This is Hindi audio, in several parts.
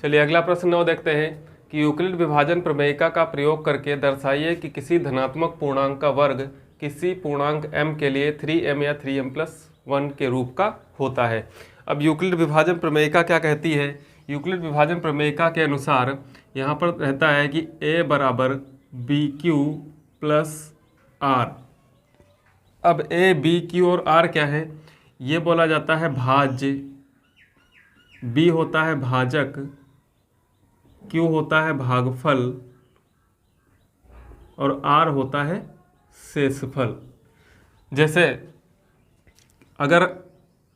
चलिए अगला प्रश्न 9 देखते हैं कि यूक्लिड विभाजन प्रमेयिका का प्रयोग करके दर्शाइए कि किसी धनात्मक पूर्णांक का वर्ग किसी पूर्णांक m के लिए 3m या 3m+1 के रूप का होता है। अब यूक्लिड विभाजन प्रमेयिका क्या कहती है? यूक्लिड विभाजन प्रमेयिका के अनुसार यहाँ पर रहता है कि a बराबर BQ प्लस R। अब a, b, q और r क्या है? ये बोला जाता है भाज्य, b होता है भाजक, q होता है भागफल और r होता है शेषफल। जैसे अगर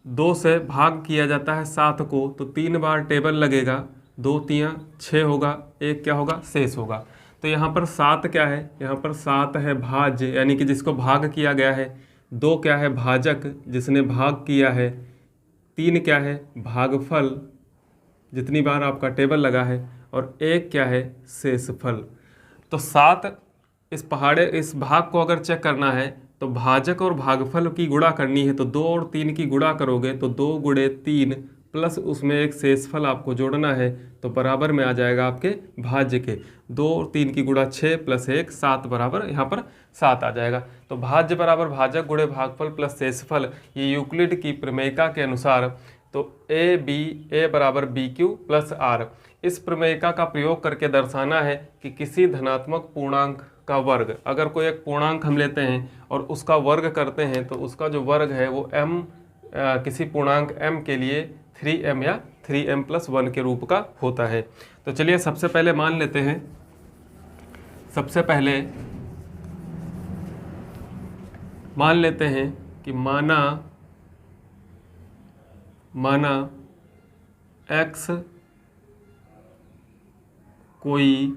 2 से भाग किया जाता है 7 को तो 3 बार टेबल लगेगा, 2 तियाँ 6 होगा, 1 क्या होगा? शेष होगा। तो यहाँ पर 7 क्या है? यहाँ पर 7 है भाज्य यानी कि जिसको भाग किया गया है, 2 क्या है? भाजक जिसने भाग किया है, 3 क्या है? भागफल जितनी बार आपका टेबल लगा है और 1 क्या है? शेषफल। तो 7 इस भाग को अगर चेक करना है तो भाजक और भागफल की गुणा करनी है, तो 2 और 3 की गुणा करोगे तो 2 गुणे 3 प्लस उसमें एक शेषफल आपको जोड़ना है तो बराबर में आ जाएगा आपके भाज्य के। 2 और 3 की गुणा 6 प्लस 1 7 बराबर यहाँ पर 7 आ जाएगा। तो भाज्य बराबर भाजक गुणे भागफल प्लस शेषफल, ये यूक्लिड की प्रमेयिका के अनुसार तो a बराबर BQ प्लस R। इस प्रमेयिका का प्रयोग करके दर्शाना है कि किसी धनात्मक पूर्णांक का वर्ग, अगर कोई एक पूर्णांक हम लेते हैं और उसका वर्ग करते हैं तो उसका जो वर्ग है वो किसी पूर्णांक m के लिए 3m या 3m+1 के रूप का होता है। तो चलिए सबसे पहले मान लेते हैं, सबसे पहले मान लेते हैं कि माना x कोई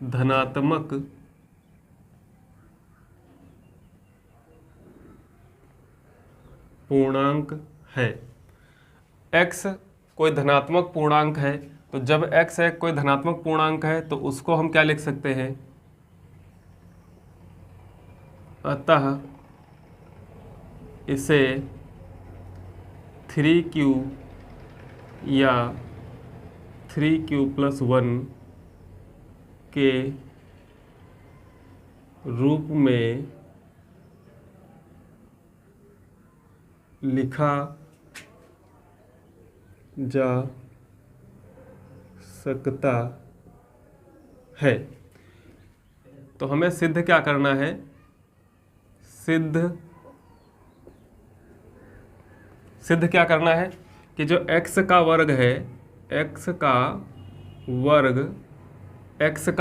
धनात्मक पूर्णांक है। x कोई धनात्मक पूर्णांक है, तो जब x एक कोई धनात्मक पूर्णांक है तो उसको हम क्या लिख सकते हैं? अतः इसे 3q या 3q+1 के रूप में लिखा जा सकता है। तो हमें सिद्ध क्या करना है? सिद्ध क्या करना है कि जो x का वर्ग है, x का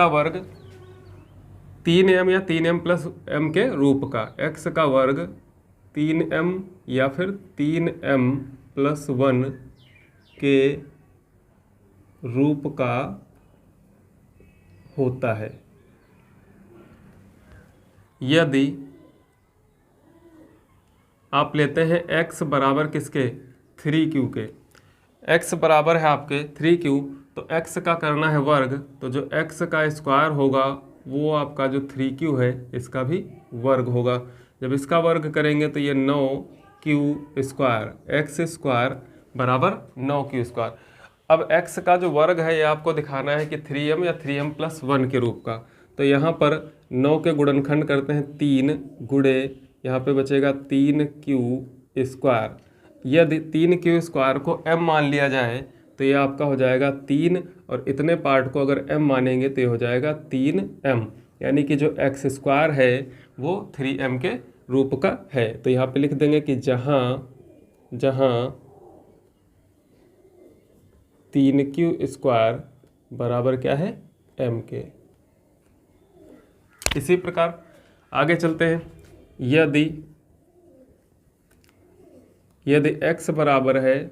वर्ग 3m या 3m+m के रूप का, x का वर्ग 3m या फिर 3m+1 के रूप का होता है। यदि आप लेते हैं x बराबर किसके? 3q के। x बराबर है आपके 3q, तो x का करना है वर्ग, तो जो x का स्क्वायर होगा वो आपका जो 3q है इसका भी वर्ग होगा। जब इसका वर्ग करेंगे तो ये 9q², x² बराबर 9q²। अब x का जो वर्ग है ये आपको दिखाना है कि 3m या 3m+1 के रूप का। तो यहाँ पर 9 के गुणनखंड करते हैं 3 गुणे, यहाँ पे बचेगा 3q²। यदि 3q² को m मान लिया जाए तो ये आपका हो जाएगा 3, और इतने पार्ट को अगर m मानेंगे तो ये हो जाएगा 3m, यानी कि जो x² है वो 3m के रूप का है। तो यहाँ पे लिख देंगे कि जहाँ 3q² बराबर क्या है? m के। इसी प्रकार आगे चलते हैं। यदि x बराबर है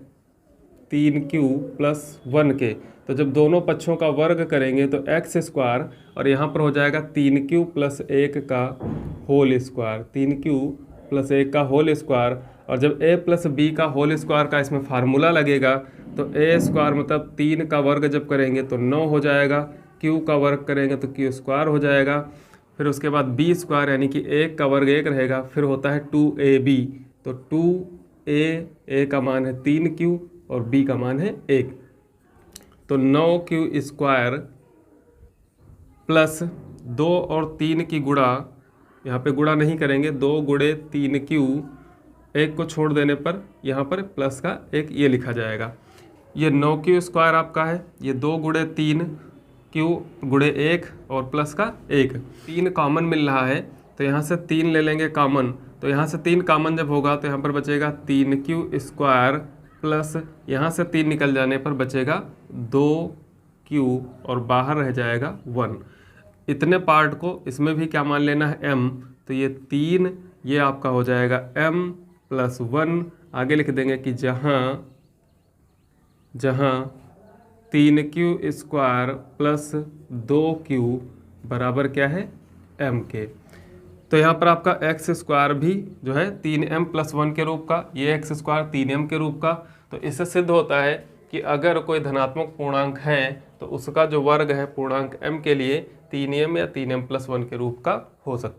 3q+1 के, तो जब दोनों पक्षों का वर्ग करेंगे तो x² और यहाँ पर हो जाएगा 3q+1 का होल स्क्वायर, 3q+1 का होल स्क्वायर। और जब a+b का होल स्क्वायर का इसमें फार्मूला लगेगा तो a² मतलब 3 का वर्ग जब करेंगे तो 9 हो जाएगा, q का वर्ग करेंगे तो q² हो जाएगा, फिर उसके बाद b² यानी कि 1 का वर्ग 1 रहेगा, फिर होता है 2ab, तो 2a का मान है 3q और b का मान है 1। तो 9q² प्लस 2 और 3 की गुणा, यहाँ पे गुणा नहीं करेंगे, 2 गुणे 3q, एक को छोड़ देने पर यहाँ पर प्लस का एक ये लिखा जाएगा। ये 9q² आपका है, ये 2 गुणे 3 q गुणे 1 और प्लस का 1, 3 कॉमन मिल रहा है तो यहाँ से 3 ले लेंगे कॉमन, तो यहाँ से 3 कॉमन जब होगा तो यहाँ पर बचेगा 3q² प्लस यहाँ से 3 निकल जाने पर बचेगा 2q और बाहर रह जाएगा 1। इतने पार्ट को इसमें भी क्या मान लेना है m, तो ये 3 ये आपका हो जाएगा m प्लस 1। आगे लिख देंगे कि जहाँ 3q² प्लस 2q बराबर क्या है m के। तो यहाँ पर आपका x² भी जो है 3m प्लस 1 के रूप का, ये x² 3m के रूप का। तो इससे सिद्ध होता है कि अगर कोई धनात्मक पूर्णांक है तो उसका जो वर्ग है पूर्णांक m के लिए 3m या 3m प्लस 1 के रूप का हो सकता है।